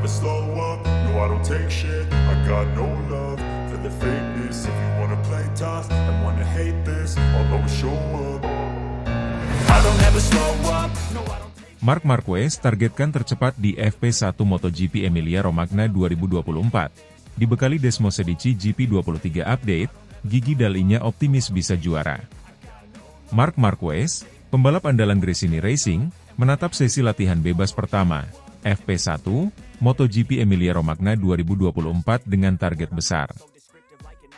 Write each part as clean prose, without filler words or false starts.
slow up, no I don't take shit. I got no love for the fakeness. If you wanna play tough and wanna hate this, I'll always show up. I don't ever slow up, no I don't. Marc Marquez targetkan tercepat di FP1 MotoGP Emilia-Romagna 2024. Dibekali Desmosedici GP23 update, Gigi Dall'Igna optimis bisa juara. Marc Marquez, pembalap andalan Gresini Racing, menatap sesi latihan bebas pertama, FP1, MotoGP Emilia-Romagna 2024 dengan target besar.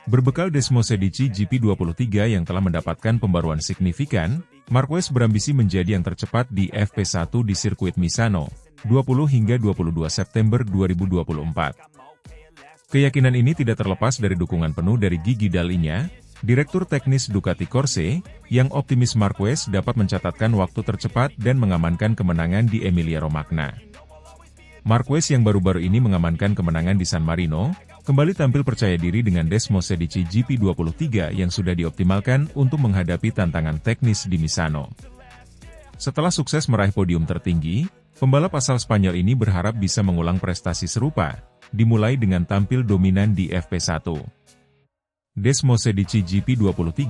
Berbekal Desmosedici GP23 yang telah mendapatkan pembaruan signifikan, Marquez berambisi menjadi yang tercepat di FP1 di sirkuit Misano, 20 hingga 22 September 2024. Keyakinan ini tidak terlepas dari dukungan penuh dari Gigi Dall'Igna, Direktur Teknis Ducati Corse, yang optimis Marquez dapat mencatatkan waktu tercepat dan mengamankan kemenangan di Emilia-Romagna. Marquez yang baru-baru ini mengamankan kemenangan di San Marino, kembali tampil percaya diri dengan Desmosedici GP23 yang sudah dioptimalkan untuk menghadapi tantangan teknis di Misano. Setelah sukses meraih podium tertinggi, pembalap asal Spanyol ini berharap bisa mengulang prestasi serupa, dimulai dengan tampil dominan di FP1. Desmosedici GP23,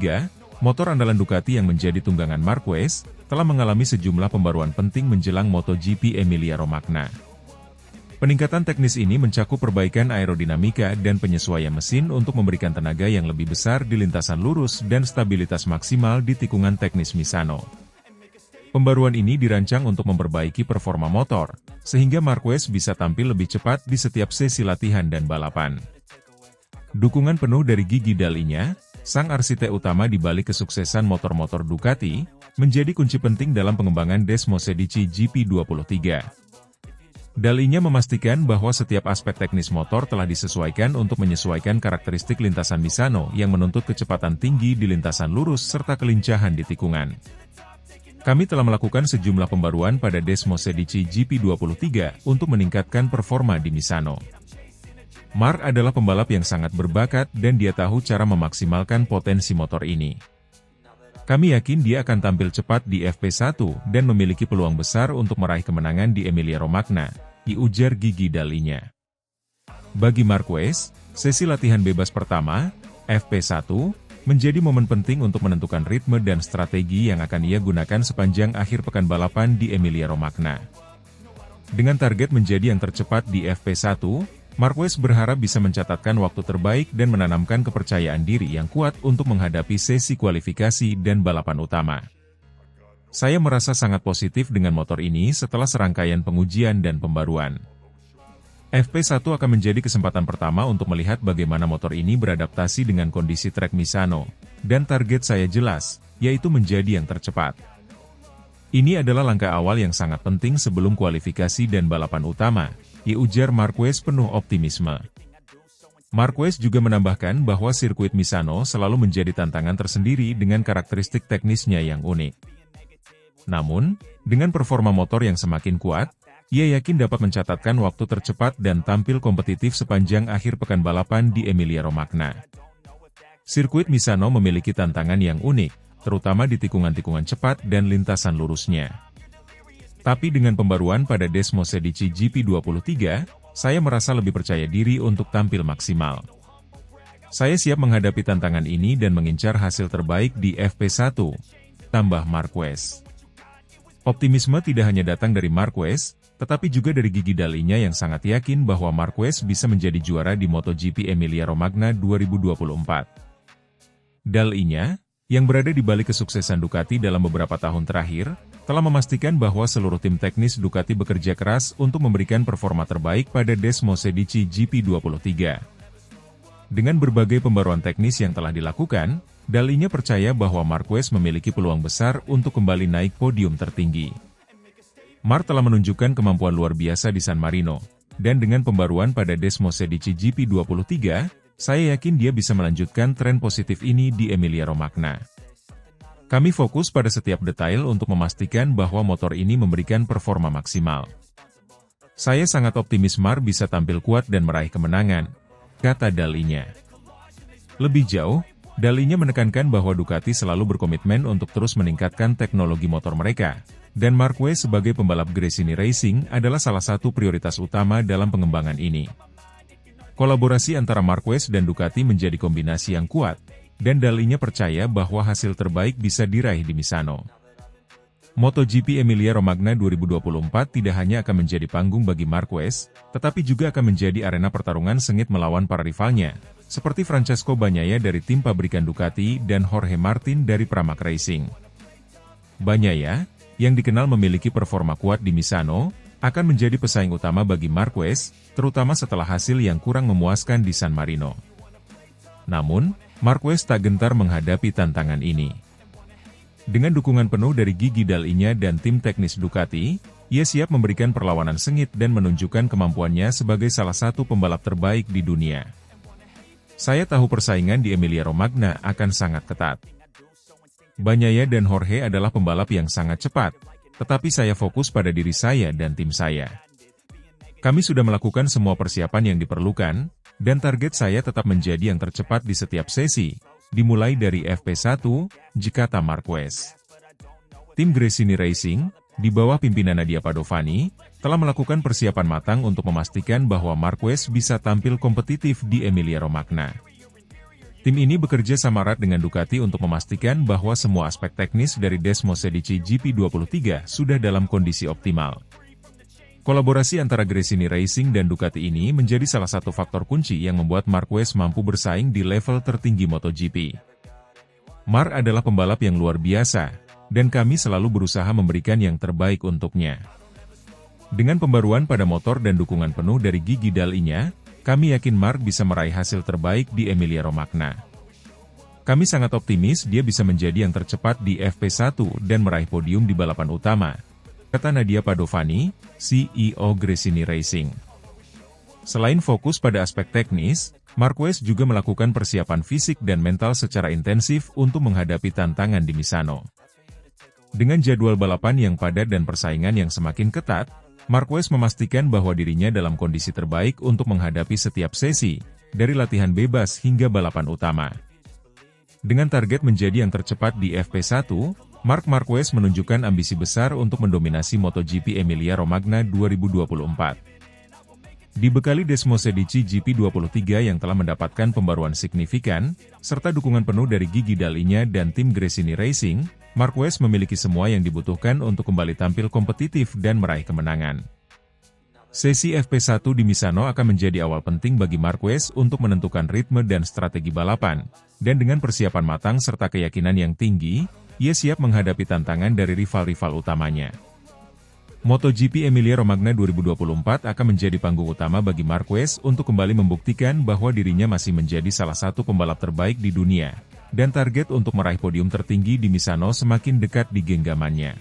motor andalan Ducati yang menjadi tunggangan Marquez, telah mengalami sejumlah pembaruan penting menjelang MotoGP Emilia-Romagna. Peningkatan teknis ini mencakup perbaikan aerodinamika dan penyesuaian mesin untuk memberikan tenaga yang lebih besar di lintasan lurus dan stabilitas maksimal di tikungan teknis Misano. Pembaruan ini dirancang untuk memperbaiki performa motor, sehingga Marquez bisa tampil lebih cepat di setiap sesi latihan dan balapan. Dukungan penuh dari Gigi Dall'Igna, sang arsitek utama di balik kesuksesan motor-motor Ducati, menjadi kunci penting dalam pengembangan Desmosedici GP23. Dall'Igna memastikan bahwa setiap aspek teknis motor telah disesuaikan untuk menyesuaikan karakteristik lintasan Misano yang menuntut kecepatan tinggi di lintasan lurus serta kelincahan di tikungan. Kami telah melakukan sejumlah pembaruan pada Desmosedici GP23 untuk meningkatkan performa di Misano. Marc adalah pembalap yang sangat berbakat dan dia tahu cara memaksimalkan potensi motor ini. Kami yakin dia akan tampil cepat di FP1 dan memiliki peluang besar untuk meraih kemenangan di Emilia-Romagna, ujar Gigi Dall'Igna. Bagi Marquez, sesi latihan bebas pertama, FP1, menjadi momen penting untuk menentukan ritme dan strategi yang akan ia gunakan sepanjang akhir pekan balapan di Emilia-Romagna. Dengan target menjadi yang tercepat di FP1, Marquez berharap bisa mencatatkan waktu terbaik dan menanamkan kepercayaan diri yang kuat untuk menghadapi sesi kualifikasi dan balapan utama. Saya merasa sangat positif dengan motor ini setelah serangkaian pengujian dan pembaruan. FP1 akan menjadi kesempatan pertama untuk melihat bagaimana motor ini beradaptasi dengan kondisi trek Misano, dan target saya jelas, yaitu menjadi yang tercepat. Ini adalah langkah awal yang sangat penting sebelum kualifikasi dan balapan utama, ujar Marquez penuh optimisme. Marquez juga menambahkan bahwa sirkuit Misano selalu menjadi tantangan tersendiri dengan karakteristik teknisnya yang unik. Namun, dengan performa motor yang semakin kuat, ia yakin dapat mencatatkan waktu tercepat dan tampil kompetitif sepanjang akhir pekan balapan di Emilia-Romagna. Sirkuit Misano memiliki tantangan yang unik, terutama di tikungan-tikungan cepat dan lintasan lurusnya. Tapi dengan pembaruan pada Desmosedici GP23, saya merasa lebih percaya diri untuk tampil maksimal. Saya siap menghadapi tantangan ini dan mengincar hasil terbaik di FP1, tambah Marquez. Optimisme tidak hanya datang dari Marquez, tetapi juga dari Gigi Dall'Igna yang sangat yakin bahwa Marquez bisa menjadi juara di MotoGP Emilia-Romagna 2024. Dall'Igna, yang berada di balik kesuksesan Ducati dalam beberapa tahun terakhir, telah memastikan bahwa seluruh tim teknis Ducati bekerja keras untuk memberikan performa terbaik pada Desmosedici GP23. Dengan berbagai pembaruan teknis yang telah dilakukan, Dall'Igna percaya bahwa Marquez memiliki peluang besar untuk kembali naik podium tertinggi. Marc telah menunjukkan kemampuan luar biasa di San Marino, dan dengan pembaruan pada Desmosedici GP23, saya yakin dia bisa melanjutkan tren positif ini di Emilia-Romagna. Kami fokus pada setiap detail untuk memastikan bahwa motor ini memberikan performa maksimal. Saya sangat optimis Marc bisa tampil kuat dan meraih kemenangan, kata Dall'Igna. Lebih jauh, Dalinya menekankan bahwa Ducati selalu berkomitmen untuk terus meningkatkan teknologi motor mereka, dan Marquez sebagai pembalap Gresini Racing adalah salah satu prioritas utama dalam pengembangan ini. Kolaborasi antara Marquez dan Ducati menjadi kombinasi yang kuat, dan Dalinya percaya bahwa hasil terbaik bisa diraih di Misano. MotoGP Emilia-Romagna 2024 tidak hanya akan menjadi panggung bagi Marquez, tetapi juga akan menjadi arena pertarungan sengit melawan para rivalnya, seperti Francesco Bagnaia dari tim pabrikan Ducati dan Jorge Martin dari Pramac Racing. Bagnaia, yang dikenal memiliki performa kuat di Misano, akan menjadi pesaing utama bagi Marquez, terutama setelah hasil yang kurang memuaskan di San Marino. Namun, Marquez tak gentar menghadapi tantangan ini. Dengan dukungan penuh dari Gigi Dall'Igna dan tim teknis Ducati, ia siap memberikan perlawanan sengit dan menunjukkan kemampuannya sebagai salah satu pembalap terbaik di dunia. Saya tahu persaingan di Emilia-Romagna akan sangat ketat. Bagnaia dan Jorge adalah pembalap yang sangat cepat, tetapi saya fokus pada diri saya dan tim saya. Kami sudah melakukan semua persiapan yang diperlukan, dan target saya tetap menjadi yang tercepat di setiap sesi, dimulai dari FP1, Jikata Marquez. Tim Gresini Racing, di bawah pimpinan Nadia Padovani, telah melakukan persiapan matang untuk memastikan bahwa Marquez bisa tampil kompetitif di Emilia-Romagna. Tim ini bekerja sama erat dengan Ducati untuk memastikan bahwa semua aspek teknis dari Desmosedici GP23 sudah dalam kondisi optimal. Kolaborasi antara Gresini Racing dan Ducati ini menjadi salah satu faktor kunci yang membuat Marquez mampu bersaing di level tertinggi MotoGP. Mark adalah pembalap yang luar biasa, dan kami selalu berusaha memberikan yang terbaik untuknya. Dengan pembaruan pada motor dan dukungan penuh dari Gigi Dall'Igna, kami yakin Mark bisa meraih hasil terbaik di Emilia-Romagna. Kami sangat optimis dia bisa menjadi yang tercepat di FP1 dan meraih podium di balapan utama, kata Nadia Padovani, CEO Gresini Racing. Selain fokus pada aspek teknis, Marquez juga melakukan persiapan fisik dan mental secara intensif untuk menghadapi tantangan di Misano. Dengan jadwal balapan yang padat dan persaingan yang semakin ketat, Marquez memastikan bahwa dirinya dalam kondisi terbaik untuk menghadapi setiap sesi, dari latihan bebas hingga balapan utama. Dengan target menjadi yang tercepat di FP1, Marc Marquez menunjukkan ambisi besar untuk mendominasi MotoGP Emilia-Romagna 2024. Dibekali Desmosedici GP23 yang telah mendapatkan pembaruan signifikan, serta dukungan penuh dari Gigi Dall'Igna dan tim Gresini Racing, Marquez memiliki semua yang dibutuhkan untuk kembali tampil kompetitif dan meraih kemenangan. Sesi FP1 di Misano akan menjadi awal penting bagi Marquez untuk menentukan ritme dan strategi balapan, dan dengan persiapan matang serta keyakinan yang tinggi, ia siap menghadapi tantangan dari rival-rival utamanya. MotoGP Emilia-Romagna 2024 akan menjadi panggung utama bagi Marquez untuk kembali membuktikan bahwa dirinya masih menjadi salah satu pembalap terbaik di dunia, dan target untuk meraih podium tertinggi di Misano semakin dekat di genggamannya.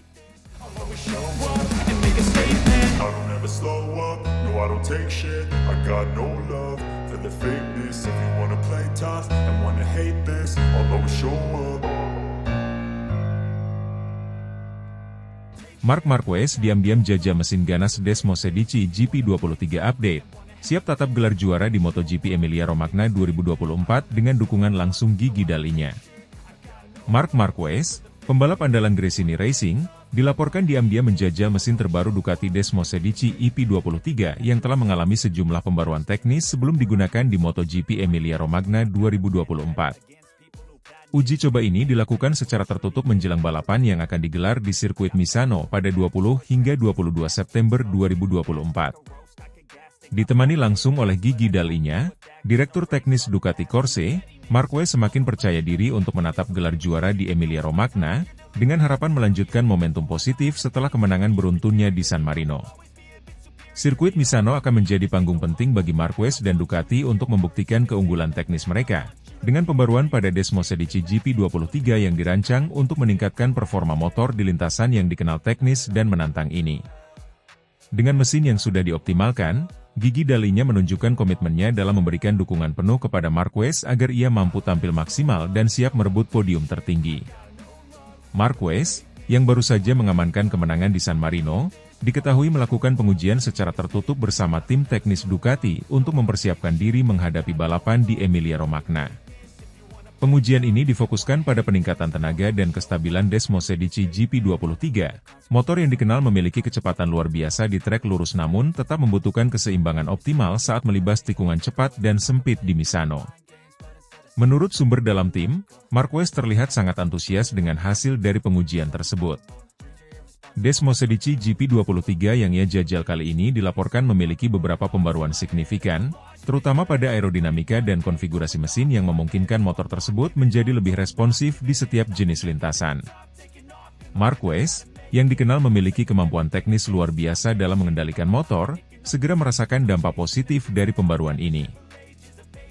Marc Marquez diam-diam jajah mesin ganas Desmosedici GP23 Update, siap tatap gelar juara di MotoGP Emilia-Romagna 2024 dengan dukungan langsung Gigi Dall'Igna. Marc Marquez, pembalap andalan Gresini Racing, dilaporkan diam-diam menjajah mesin terbaru Ducati Desmosedici EP23 yang telah mengalami sejumlah pembaruan teknis sebelum digunakan di MotoGP Emilia-Romagna 2024. Uji coba ini dilakukan secara tertutup menjelang balapan yang akan digelar di sirkuit Misano pada 20 hingga 22 September 2024. Ditemani langsung oleh Gigi Dall'Igna, Direktur Teknis Ducati Corse, Marquez semakin percaya diri untuk menatap gelar juara di Emilia-Romagna, dengan harapan melanjutkan momentum positif setelah kemenangan beruntunnya di San Marino. Sirkuit Misano akan menjadi panggung penting bagi Marquez dan Ducati untuk membuktikan keunggulan teknis mereka, dengan pembaruan pada Desmosedici GP23 yang dirancang untuk meningkatkan performa motor di lintasan yang dikenal teknis dan menantang ini. Dengan mesin yang sudah dioptimalkan, Gigi Dall'Igna menunjukkan komitmennya dalam memberikan dukungan penuh kepada Marquez agar ia mampu tampil maksimal dan siap merebut podium tertinggi. Marquez, yang baru saja mengamankan kemenangan di San Marino, diketahui melakukan pengujian secara tertutup bersama tim teknis Ducati untuk mempersiapkan diri menghadapi balapan di Emilia-Romagna. Pengujian ini difokuskan pada peningkatan tenaga dan kestabilan Desmos Edici GP23, motor yang dikenal memiliki kecepatan luar biasa di trek lurus namun tetap membutuhkan keseimbangan optimal saat melibas tikungan cepat dan sempit di Misano. Menurut sumber dalam tim, Marquez terlihat sangat antusias dengan hasil dari pengujian tersebut. Desmos Edici GP23 yang ia jajal kali ini dilaporkan memiliki beberapa pembaruan signifikan, terutama pada aerodinamika dan konfigurasi mesin yang memungkinkan motor tersebut menjadi lebih responsif di setiap jenis lintasan. Marquez, yang dikenal memiliki kemampuan teknis luar biasa dalam mengendalikan motor, segera merasakan dampak positif dari pembaruan ini.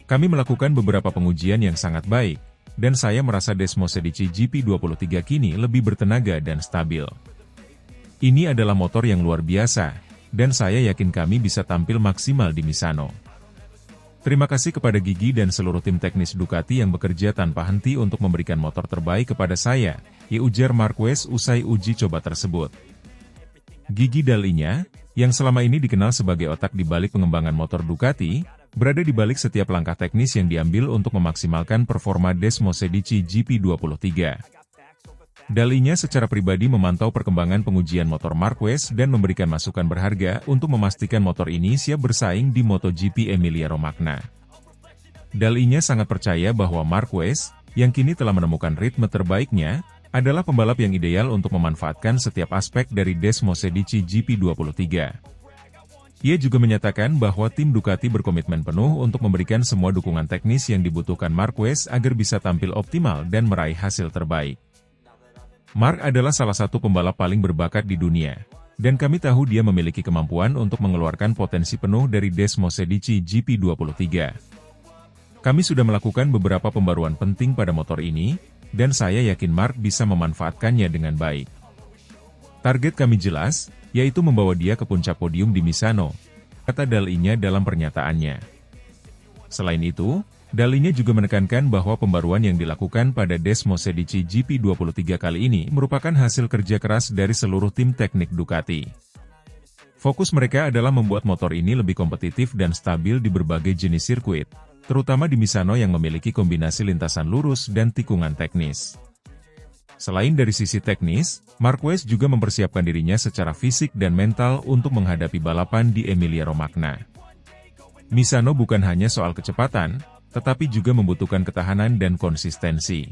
Kami melakukan beberapa pengujian yang sangat baik, dan saya merasa Desmos Edici GP23 kini lebih bertenaga dan stabil. Ini adalah motor yang luar biasa, dan saya yakin kami bisa tampil maksimal di Misano. Terima kasih kepada Gigi dan seluruh tim teknis Ducati yang bekerja tanpa henti untuk memberikan motor terbaik kepada saya, ujar Marquez usai uji coba tersebut. Gigi Dall'Igna, yang selama ini dikenal sebagai otak di balik pengembangan motor Ducati, berada di balik setiap langkah teknis yang diambil untuk memaksimalkan performa Desmos Edici GP23. Dall'Igna secara pribadi memantau perkembangan pengujian motor Marquez dan memberikan masukan berharga untuk memastikan motor ini siap bersaing di MotoGP Emilia-Romagna. Dall'Igna sangat percaya bahwa Marquez, yang kini telah menemukan ritme terbaiknya, adalah pembalap yang ideal untuk memanfaatkan setiap aspek dari Desmos Edici GP23. Ia juga menyatakan bahwa tim Ducati berkomitmen penuh untuk memberikan semua dukungan teknis yang dibutuhkan Marquez agar bisa tampil optimal dan meraih hasil terbaik. Mark adalah salah satu pembalap paling berbakat di dunia, dan kami tahu dia memiliki kemampuan untuk mengeluarkan potensi penuh dari Desmos Edici GP23. Kami sudah melakukan beberapa pembaruan penting pada motor ini, dan saya yakin Mark bisa memanfaatkannya dengan baik. Target kami jelas, yaitu membawa dia ke puncak podium di Misano, kata Dall'Igna dalam pernyataannya. Selain itu, Dall'Igna juga menekankan bahwa pembaruan yang dilakukan pada Desmos Edici GP23 kali ini merupakan hasil kerja keras dari seluruh tim teknik Ducati. Fokus mereka adalah membuat motor ini lebih kompetitif dan stabil di berbagai jenis sirkuit, terutama di Misano yang memiliki kombinasi lintasan lurus dan tikungan teknis. Selain dari sisi teknis, Marquez juga mempersiapkan dirinya secara fisik dan mental untuk menghadapi balapan di Emilia-Romagna. Misano bukan hanya soal kecepatan, tetapi juga membutuhkan ketahanan dan konsistensi.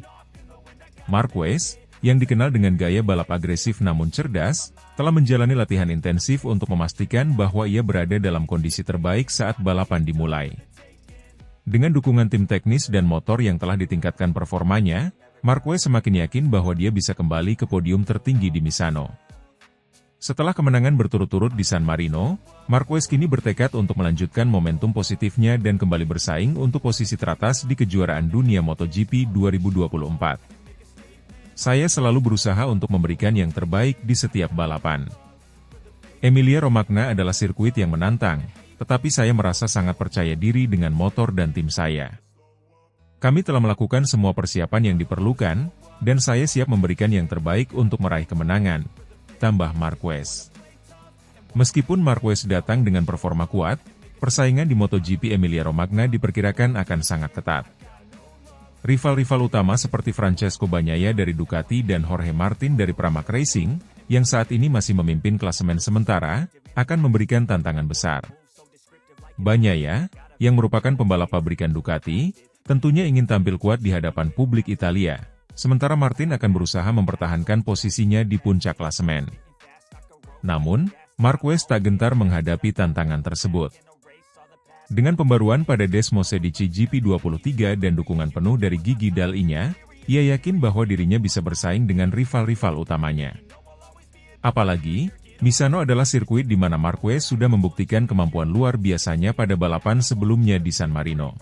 Marquez, yang dikenal dengan gaya balap agresif namun cerdas, telah menjalani latihan intensif untuk memastikan bahwa ia berada dalam kondisi terbaik saat balapan dimulai. Dengan dukungan tim teknis dan motor yang telah ditingkatkan performanya, Marquez semakin yakin bahwa dia bisa kembali ke podium tertinggi di Misano. Setelah kemenangan berturut-turut di San Marino, Marquez kini bertekad untuk melanjutkan momentum positifnya dan kembali bersaing untuk posisi teratas di kejuaraan dunia MotoGP 2024. Saya selalu berusaha untuk memberikan yang terbaik di setiap balapan. Emilia-Romagna adalah sirkuit yang menantang, tetapi saya merasa sangat percaya diri dengan motor dan tim saya. Kami telah melakukan semua persiapan yang diperlukan, dan saya siap memberikan yang terbaik untuk meraih kemenangan, tambah Marquez. Meskipun Marquez datang dengan performa kuat, persaingan di MotoGP Emilia-Romagna diperkirakan akan sangat ketat. Rival-rival utama seperti Francesco Bagnaia dari Ducati dan Jorge Martin dari Pramac Racing, yang saat ini masih memimpin klasemen sementara, akan memberikan tantangan besar. Bagnaia, yang merupakan pembalap pabrikan Ducati, tentunya ingin tampil kuat di hadapan publik Italia, sementara Martin akan berusaha mempertahankan posisinya di puncak klasemen. Namun, Marquez tak gentar menghadapi tantangan tersebut. Dengan pembaruan pada Desmos Edici GP23 dan dukungan penuh dari Gigi Dall'Igna, ia yakin bahwa dirinya bisa bersaing dengan rival-rival utamanya. Apalagi, Misano adalah sirkuit di mana Marquez sudah membuktikan kemampuan luar biasanya pada balapan sebelumnya di San Marino.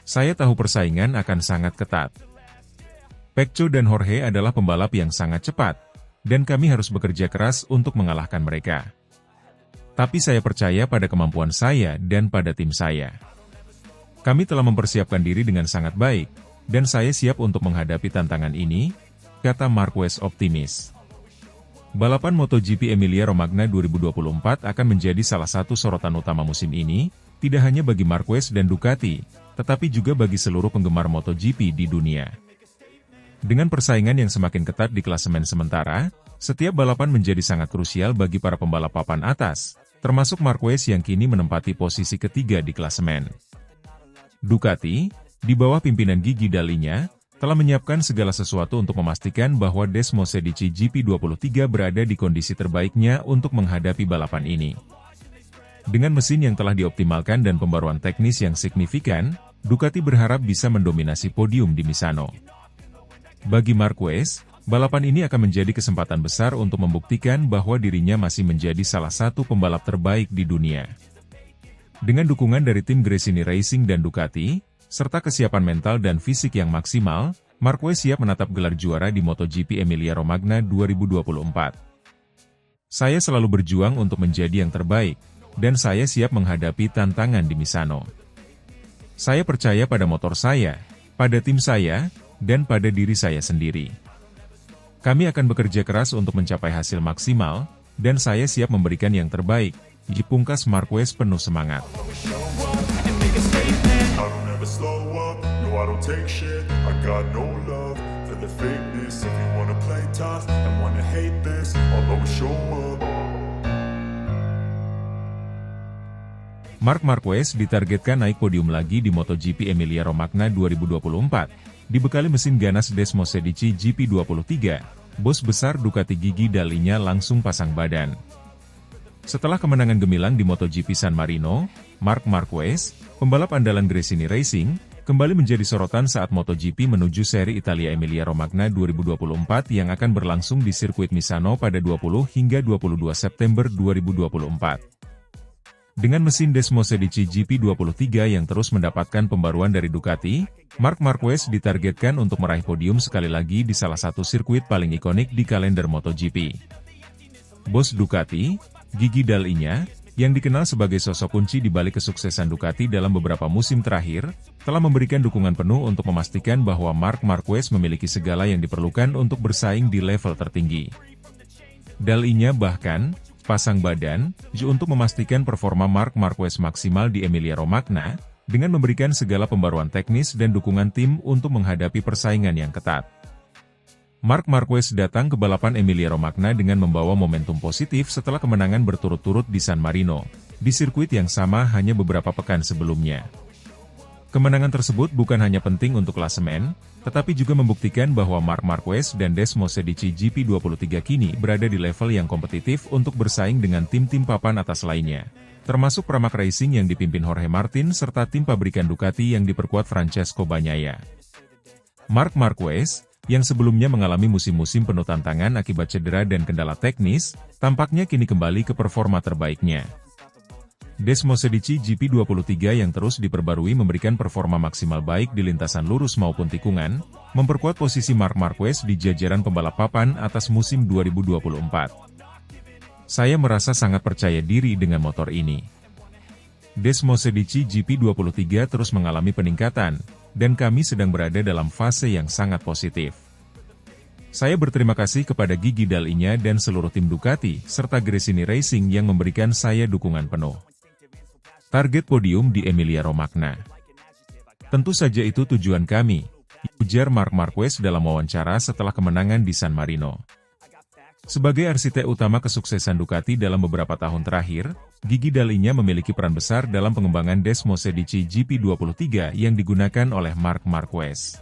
Saya tahu persaingan akan sangat ketat. Pecco dan Jorge adalah pembalap yang sangat cepat, dan kami harus bekerja keras untuk mengalahkan mereka. Tapi saya percaya pada kemampuan saya dan pada tim saya. Kami telah mempersiapkan diri dengan sangat baik, dan saya siap untuk menghadapi tantangan ini, kata Marquez optimis. Balapan MotoGP Emilia-Romagna 2024 akan menjadi salah satu sorotan utama musim ini, tidak hanya bagi Marquez dan Ducati, tetapi juga bagi seluruh penggemar MotoGP di dunia. Dengan persaingan yang semakin ketat di klasemen sementara, setiap balapan menjadi sangat krusial bagi para pembalap papan atas, termasuk Marquez yang kini menempati posisi ketiga di klasemen. Ducati, di bawah pimpinan Gigi Dall'Igna, telah menyiapkan segala sesuatu untuk memastikan bahwa Desmosedici GP23 berada di kondisi terbaiknya untuk menghadapi balapan ini. Dengan mesin yang telah dioptimalkan dan pembaruan teknis yang signifikan, Ducati berharap bisa mendominasi podium di Misano. Bagi Marquez, balapan ini akan menjadi kesempatan besar untuk membuktikan bahwa dirinya masih menjadi salah satu pembalap terbaik di dunia. Dengan dukungan dari tim Gresini Racing dan Ducati, serta kesiapan mental dan fisik yang maksimal, Marquez siap menatap gelar juara di MotoGP Emilia-Romagna 2024. Saya selalu berjuang untuk menjadi yang terbaik, dan saya siap menghadapi tantangan di Misano. Saya percaya pada motor saya, pada tim saya, dan pada diri saya sendiri. Kami akan bekerja keras untuk mencapai hasil maksimal, dan saya siap memberikan yang terbaik, pungkas Marquez penuh semangat. Slow up, no I don't take shit, I got no love for the fakeness. If you wanna play tough and wanna hate this, I'll always show up. Marc Marquez ditargetkan naik podium lagi di MotoGP Emilia-Romagna 2024, dibekali mesin ganas Desmosedici GP23, bos besar Ducati Gigi Dall'Igna langsung pasang badan. Setelah kemenangan gemilang di MotoGP San Marino, Marc Marquez, pembalap andalan Gresini Racing, kembali menjadi sorotan saat MotoGP menuju seri Italia Emilia-Romagna 2024 yang akan berlangsung di sirkuit Misano pada 20 hingga 22 September 2024. Dengan mesin Desmosedici GP23 yang terus mendapatkan pembaruan dari Ducati, Marc Marquez ditargetkan untuk meraih podium sekali lagi di salah satu sirkuit paling ikonik di kalender MotoGP. Bos Ducati, Gigi Dall'Igna, yang dikenal sebagai sosok kunci di balik kesuksesan Ducati dalam beberapa musim terakhir, telah memberikan dukungan penuh untuk memastikan bahwa Marc Marquez memiliki segala yang diperlukan untuk bersaing di level tertinggi. Dall'Igna bahkan pasang badan untuk memastikan performa Marc Marquez maksimal di Emilia-Romagna, dengan memberikan segala pembaruan teknis dan dukungan tim untuk menghadapi persaingan yang ketat. Marc Marquez datang ke balapan Emilia-Romagna dengan membawa momentum positif setelah kemenangan berturut-turut di San Marino, di sirkuit yang sama hanya beberapa pekan sebelumnya. Kemenangan tersebut bukan hanya penting untuk klasemen, tetapi juga membuktikan bahwa Marc Marquez dan Desmosedici GP23 kini berada di level yang kompetitif untuk bersaing dengan tim-tim papan atas lainnya, termasuk Pramac Racing yang dipimpin Jorge Martin serta tim pabrikan Ducati yang diperkuat Francesco Bagnaia. Marc Marquez, yang sebelumnya mengalami musim-musim penuh tantangan akibat cedera dan kendala teknis, tampaknya kini kembali ke performa terbaiknya. Desmosedici GP23 yang terus diperbarui memberikan performa maksimal baik di lintasan lurus maupun tikungan, memperkuat posisi Marc Marquez di jajaran pembalap papan atas musim 2024. Saya merasa sangat percaya diri dengan motor ini. Desmosedici GP23 terus mengalami peningkatan, dan kami sedang berada dalam fase yang sangat positif. Saya berterima kasih kepada Gigi Dall'Igna dan seluruh tim Ducati, serta Gresini Racing yang memberikan saya dukungan penuh. Target podium di Emilia-Romagna. Tentu saja itu tujuan kami, ujar Marc Marquez dalam wawancara setelah kemenangan di San Marino. Sebagai arsitek utama kesuksesan Ducati dalam beberapa tahun terakhir, Gigi Dall'Igna memiliki peran besar dalam pengembangan Desmosedici GP23 yang digunakan oleh Marc Marquez.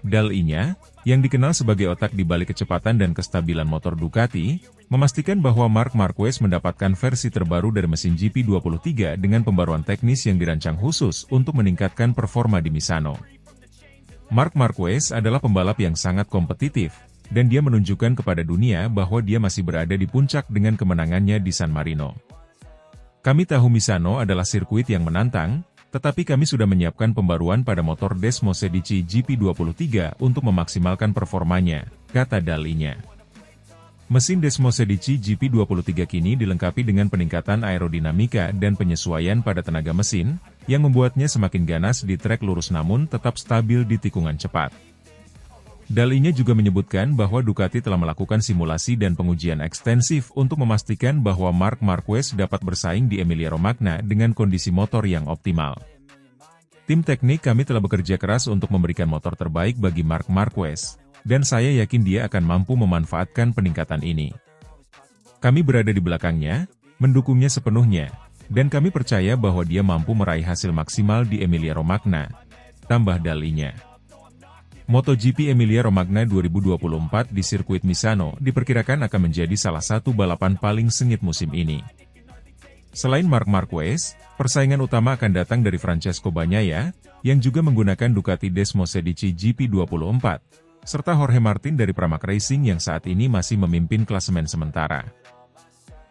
Dall'Igna, yang dikenal sebagai otak di balik kecepatan dan kestabilan motor Ducati, memastikan bahwa Marc Marquez mendapatkan versi terbaru dari mesin GP23 dengan pembaruan teknis yang dirancang khusus untuk meningkatkan performa di Misano. Marc Marquez adalah pembalap yang sangat kompetitif, dan dia menunjukkan kepada dunia bahwa dia masih berada di puncak dengan kemenangannya di San Marino. Kami tahu Misano adalah sirkuit yang menantang, tetapi kami sudah menyiapkan pembaruan pada motor Desmosedici GP23 untuk memaksimalkan performanya, kata Dall'Igna. Mesin Desmosedici GP23 kini dilengkapi dengan peningkatan aerodinamika dan penyesuaian pada tenaga mesin, yang membuatnya semakin ganas di trek lurus namun tetap stabil di tikungan cepat. Dalinya juga menyebutkan bahwa Ducati telah melakukan simulasi dan pengujian ekstensif untuk memastikan bahwa Marc Marquez dapat bersaing di Emilia-Romagna dengan kondisi motor yang optimal. Tim teknik kami telah bekerja keras untuk memberikan motor terbaik bagi Marc Marquez, dan saya yakin dia akan mampu memanfaatkan peningkatan ini. Kami berada di belakangnya, mendukungnya sepenuhnya, dan kami percaya bahwa dia mampu meraih hasil maksimal di Emilia-Romagna, tambah dalinya. MotoGP Emilia-Romagna 2024 di sirkuit Misano diperkirakan akan menjadi salah satu balapan paling sengit musim ini. Selain Marc Marquez, persaingan utama akan datang dari Francesco Bagnaia, yang juga menggunakan Ducati Desmosedici GP24, serta Jorge Martin dari Pramac Racing yang saat ini masih memimpin klasemen sementara.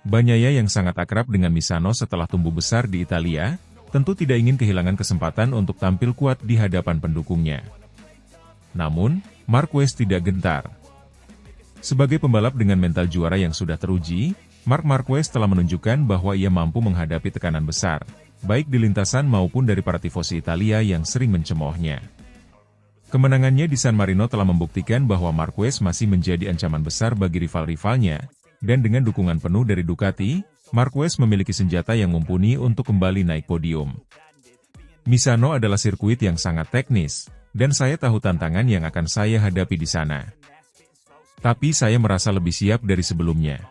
Bagnaia yang sangat akrab dengan Misano setelah tumbuh besar di Italia, tentu tidak ingin kehilangan kesempatan untuk tampil kuat di hadapan pendukungnya. Namun, Marquez tidak gentar. Sebagai pembalap dengan mental juara yang sudah teruji, Marc Marquez telah menunjukkan bahwa ia mampu menghadapi tekanan besar, baik di lintasan maupun dari para tifosi Italia yang sering mencemoohnya. Kemenangannya di San Marino telah membuktikan bahwa Marquez masih menjadi ancaman besar bagi rival-rivalnya, dan dengan dukungan penuh dari Ducati, Marquez memiliki senjata yang mumpuni untuk kembali naik podium. Misano adalah sirkuit yang sangat teknis, dan saya tahu tantangan yang akan saya hadapi di sana. Tapi saya merasa lebih siap dari sebelumnya.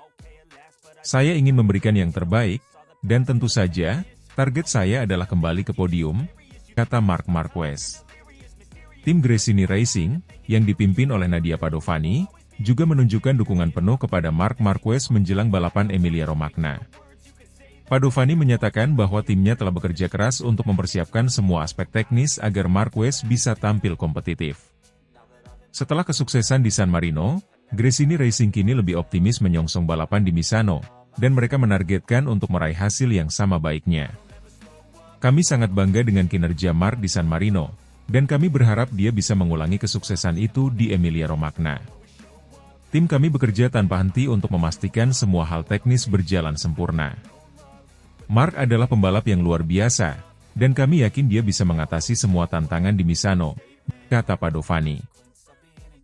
Saya ingin memberikan yang terbaik, dan tentu saja, target saya adalah kembali ke podium, kata Marc Marquez. Tim Gresini Racing, yang dipimpin oleh Nadia Padovani, juga menunjukkan dukungan penuh kepada Marc Marquez menjelang balapan Emilia-Romagna. Padovani menyatakan bahwa timnya telah bekerja keras untuk mempersiapkan semua aspek teknis agar Marquez bisa tampil kompetitif. Setelah kesuksesan di San Marino, Gresini Racing kini lebih optimis menyongsong balapan di Misano, dan mereka menargetkan untuk meraih hasil yang sama baiknya. Kami sangat bangga dengan kinerja Marc di San Marino, dan kami berharap dia bisa mengulangi kesuksesan itu di Emilia-Romagna. Tim kami bekerja tanpa henti untuk memastikan semua hal teknis berjalan sempurna. Marc adalah pembalap yang luar biasa, dan kami yakin dia bisa mengatasi semua tantangan di Misano, kata Padovani.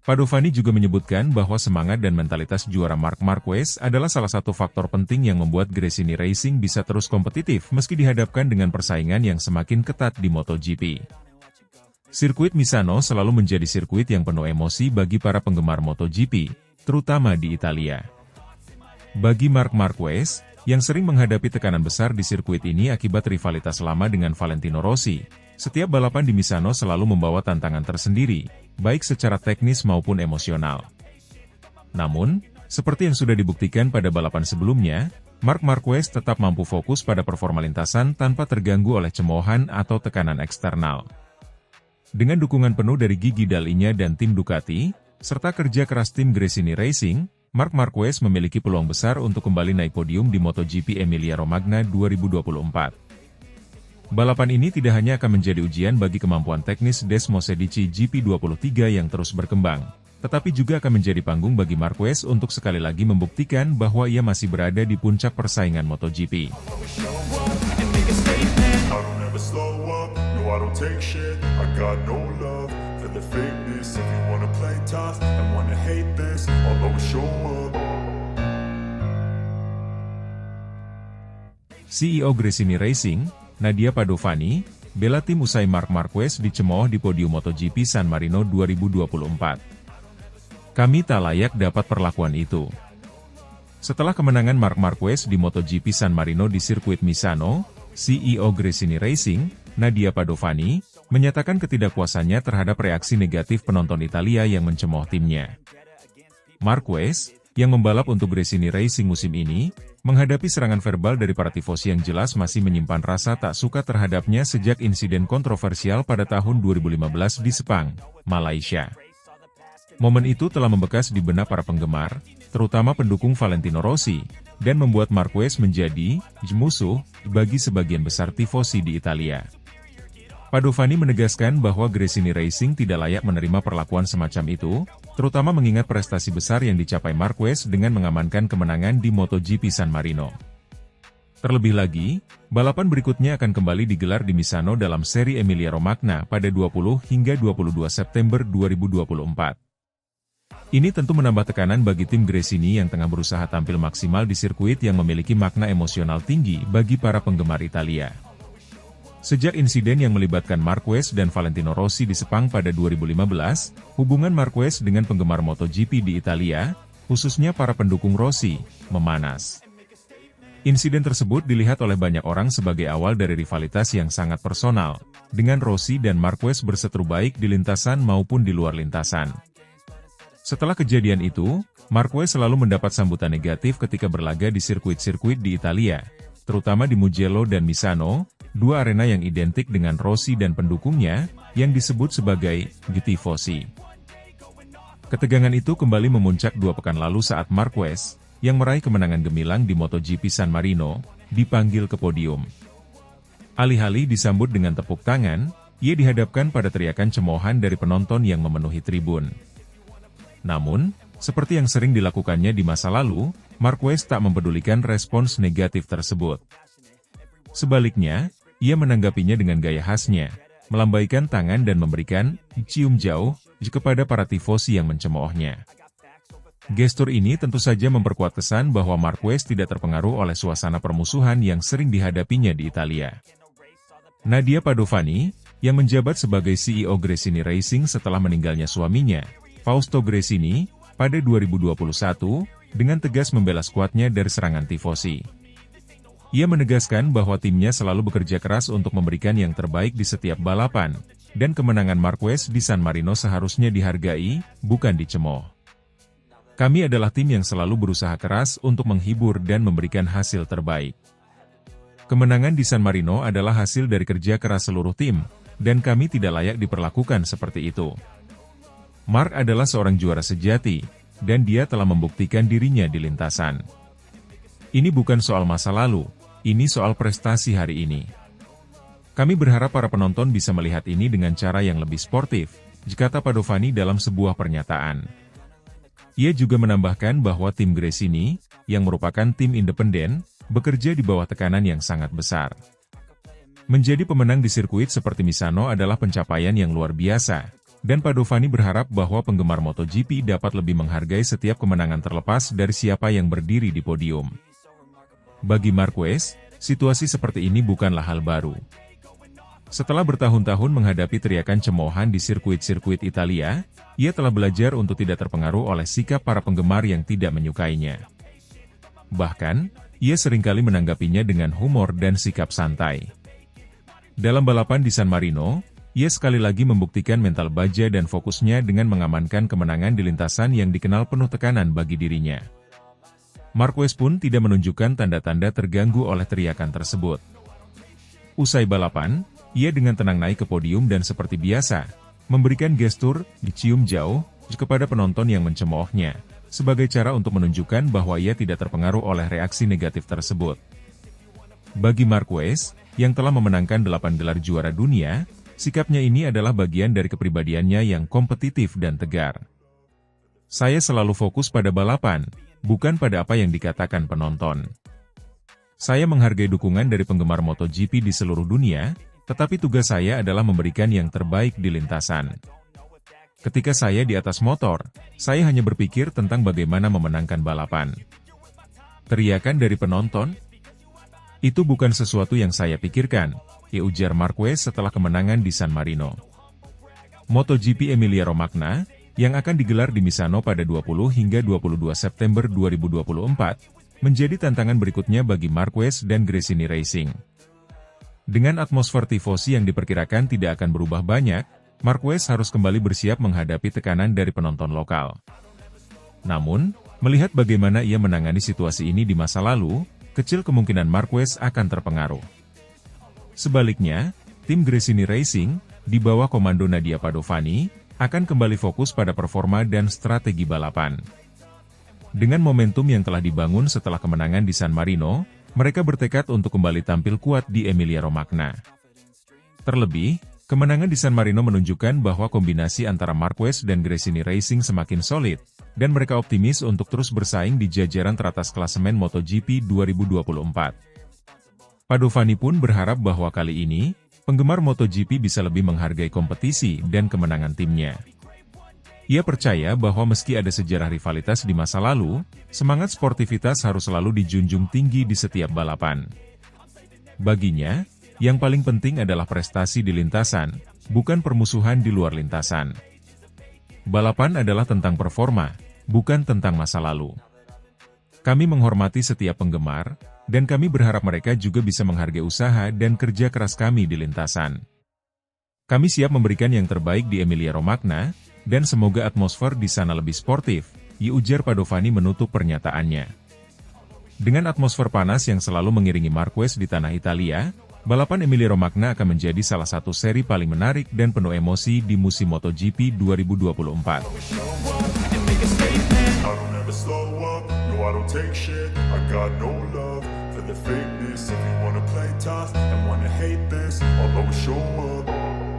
Padovani juga menyebutkan bahwa semangat dan mentalitas juara Marc Marquez adalah salah satu faktor penting yang membuat Gresini Racing bisa terus kompetitif meski dihadapkan dengan persaingan yang semakin ketat di MotoGP. Sirkuit Misano selalu menjadi sirkuit yang penuh emosi bagi para penggemar MotoGP, terutama di Italia. Bagi Marc Marquez, yang sering menghadapi tekanan besar di sirkuit ini akibat rivalitas lama dengan Valentino Rossi, setiap balapan di Misano selalu membawa tantangan tersendiri, baik secara teknis maupun emosional. Namun, seperti yang sudah dibuktikan pada balapan sebelumnya, Marc Marquez tetap mampu fokus pada performa lintasan tanpa terganggu oleh cemoohan atau tekanan eksternal. Dengan dukungan penuh dari Gigi Dalinya dan tim Ducati, serta kerja keras tim Gresini Racing, Marc Marquez memiliki peluang besar untuk kembali naik podium di MotoGP Emilia-Romagna 2024. Balapan ini tidak hanya akan menjadi ujian bagi kemampuan teknis Desmosedici GP23 yang terus berkembang, tetapi juga akan menjadi panggung bagi Marquez untuk sekali lagi membuktikan bahwa ia masih berada di puncak persaingan MotoGP. CEO Gresini Racing, Nadia Padovani, bela tim usai Marc Marquez dicemooh di podium MotoGP San Marino 2024. Kami tak layak dapat perlakuan itu. Setelah kemenangan Marc Marquez di MotoGP San Marino di sirkuit Misano, CEO Gresini Racing, Nadia Padovani, menyatakan ketidakpuasannya terhadap reaksi negatif penonton Italia yang mencemooh timnya. Marquez, yang membalap untuk Gresini Racing musim ini, menghadapi serangan verbal dari para tifosi yang jelas masih menyimpan rasa tak suka terhadapnya sejak insiden kontroversial pada tahun 2015 di Sepang, Malaysia. Momen itu telah membekas di benak para penggemar, terutama pendukung Valentino Rossi, dan membuat Marquez menjadi musuh bagi sebagian besar tifosi di Italia. Padovani menegaskan bahwa Gresini Racing tidak layak menerima perlakuan semacam itu, terutama mengingat prestasi besar yang dicapai Marquez dengan mengamankan kemenangan di MotoGP San Marino. Terlebih lagi, balapan berikutnya akan kembali digelar di Misano dalam seri Emilia-Romagna pada 20 hingga 22 September 2024. Ini tentu menambah tekanan bagi tim Gresini yang tengah berusaha tampil maksimal di sirkuit yang memiliki makna emosional tinggi bagi para penggemar Italia. Sejak insiden yang melibatkan Marquez dan Valentino Rossi di Sepang pada 2015, hubungan Marquez dengan penggemar MotoGP di Italia, khususnya para pendukung Rossi, memanas. Insiden tersebut dilihat oleh banyak orang sebagai awal dari rivalitas yang sangat personal, dengan Rossi dan Marquez berseteru baik di lintasan maupun di luar lintasan. Setelah kejadian itu, Marquez selalu mendapat sambutan negatif ketika berlaga di sirkuit-sirkuit di Italia, terutama di Mugello dan Misano, dua arena yang identik dengan Rossi dan pendukungnya, yang disebut sebagai Tifosi. Ketegangan itu kembali memuncak 2 pekan lalu saat Marquez, yang meraih kemenangan gemilang di MotoGP San Marino, dipanggil ke podium. Alih-alih disambut dengan tepuk tangan, ia dihadapkan pada teriakan cemoohan dari penonton yang memenuhi tribun. Namun, seperti yang sering dilakukannya di masa lalu, Marquez tak mempedulikan respons negatif tersebut. Sebaliknya, ia menanggapinya dengan gaya khasnya, melambaikan tangan dan memberikan cium jauh kepada para tifosi yang mencemoohnya. Gestur ini tentu saja memperkuat kesan bahwa Marquez tidak terpengaruh oleh suasana permusuhan yang sering dihadapinya di Italia. Nadia Padovani, yang menjabat sebagai CEO Gresini Racing setelah meninggalnya suaminya, Fausto Gresini, pada 2021, dengan tegas membela skuadnya dari serangan tifosi. Ia menegaskan bahwa timnya selalu bekerja keras untuk memberikan yang terbaik di setiap balapan, dan kemenangan Marquez di San Marino seharusnya dihargai, bukan dicemooh. Kami adalah tim yang selalu berusaha keras untuk menghibur dan memberikan hasil terbaik. Kemenangan di San Marino adalah hasil dari kerja keras seluruh tim, dan kami tidak layak diperlakukan seperti itu. Mark adalah seorang juara sejati, dan dia telah membuktikan dirinya di lintasan. Ini bukan soal masa lalu, ini soal prestasi hari ini. Kami berharap para penonton bisa melihat ini dengan cara yang lebih sportif, kata Padovani dalam sebuah pernyataan. Ia juga menambahkan bahwa tim Gresini, yang merupakan tim independen, bekerja di bawah tekanan yang sangat besar. Menjadi pemenang di sirkuit seperti Misano adalah pencapaian yang luar biasa, dan Padovani berharap bahwa penggemar MotoGP dapat lebih menghargai setiap kemenangan terlepas dari siapa yang berdiri di podium. Bagi Marquez, situasi seperti ini bukanlah hal baru. Setelah bertahun-tahun menghadapi teriakan cemoohan di sirkuit-sirkuit Italia, ia telah belajar untuk tidak terpengaruh oleh sikap para penggemar yang tidak menyukainya. Bahkan, ia seringkali menanggapinya dengan humor dan sikap santai. Dalam balapan di San Marino, ia sekali lagi membuktikan mental baja dan fokusnya dengan mengamankan kemenangan di lintasan yang dikenal penuh tekanan bagi dirinya. Marquez pun tidak menunjukkan tanda-tanda terganggu oleh teriakan tersebut. Usai balapan, ia dengan tenang naik ke podium dan seperti biasa, memberikan gestur dicium jauh kepada penonton yang mencemoohnya, sebagai cara untuk menunjukkan bahwa ia tidak terpengaruh oleh reaksi negatif tersebut. Bagi Marquez, yang telah memenangkan 8 gelar juara dunia, sikapnya ini adalah bagian dari kepribadiannya yang kompetitif dan tegar. Saya selalu fokus pada balapan, bukan pada apa yang dikatakan penonton. Saya menghargai dukungan dari penggemar MotoGP di seluruh dunia, tetapi tugas saya adalah memberikan yang terbaik di lintasan. Ketika saya di atas motor, saya hanya berpikir tentang bagaimana memenangkan balapan. Teriakan dari penonton? Itu bukan sesuatu yang saya pikirkan, ujar Marquez setelah kemenangan di San Marino. MotoGP Emilia-Romagna, yang akan digelar di Misano pada 20 hingga 22 September 2024, menjadi tantangan berikutnya bagi Marquez dan Gresini Racing. Dengan atmosfer tifosi yang diperkirakan tidak akan berubah banyak, Marquez harus kembali bersiap menghadapi tekanan dari penonton lokal. Namun, melihat bagaimana ia menangani situasi ini di masa lalu, kecil kemungkinan Marquez akan terpengaruh. Sebaliknya, tim Gresini Racing, di bawah komando Nadia Padovani, akan kembali fokus pada performa dan strategi balapan. Dengan momentum yang telah dibangun setelah kemenangan di San Marino, mereka bertekad untuk kembali tampil kuat di Emilia-Romagna. Terlebih, kemenangan di San Marino menunjukkan bahwa kombinasi antara Marquez dan Gresini Racing semakin solid, dan mereka optimis untuk terus bersaing di jajaran teratas klasemen MotoGP 2024. Padovani pun berharap bahwa kali ini, penggemar MotoGP bisa lebih menghargai kompetisi dan kemenangan timnya. Ia percaya bahwa meski ada sejarah rivalitas di masa lalu, semangat sportivitas harus selalu dijunjung tinggi di setiap balapan. Baginya, yang paling penting adalah prestasi di lintasan, bukan permusuhan di luar lintasan. Balapan adalah tentang performa, bukan tentang masa lalu. Kami menghormati setiap penggemar, dan kami berharap mereka juga bisa menghargai usaha dan kerja keras kami di lintasan. Kami siap memberikan yang terbaik di Emilia-Romagna, dan semoga atmosfer di sana lebih sportif, ujar Padovani menutup pernyataannya. Dengan atmosfer panas yang selalu mengiringi Marquez di tanah Italia, balapan Emilia-Romagna akan menjadi salah satu seri paling menarik dan penuh emosi di musim MotoGP 2024. I don't take shit, I got no love for the fakeness. If you wanna play tough and wanna hate this, I'll always show up.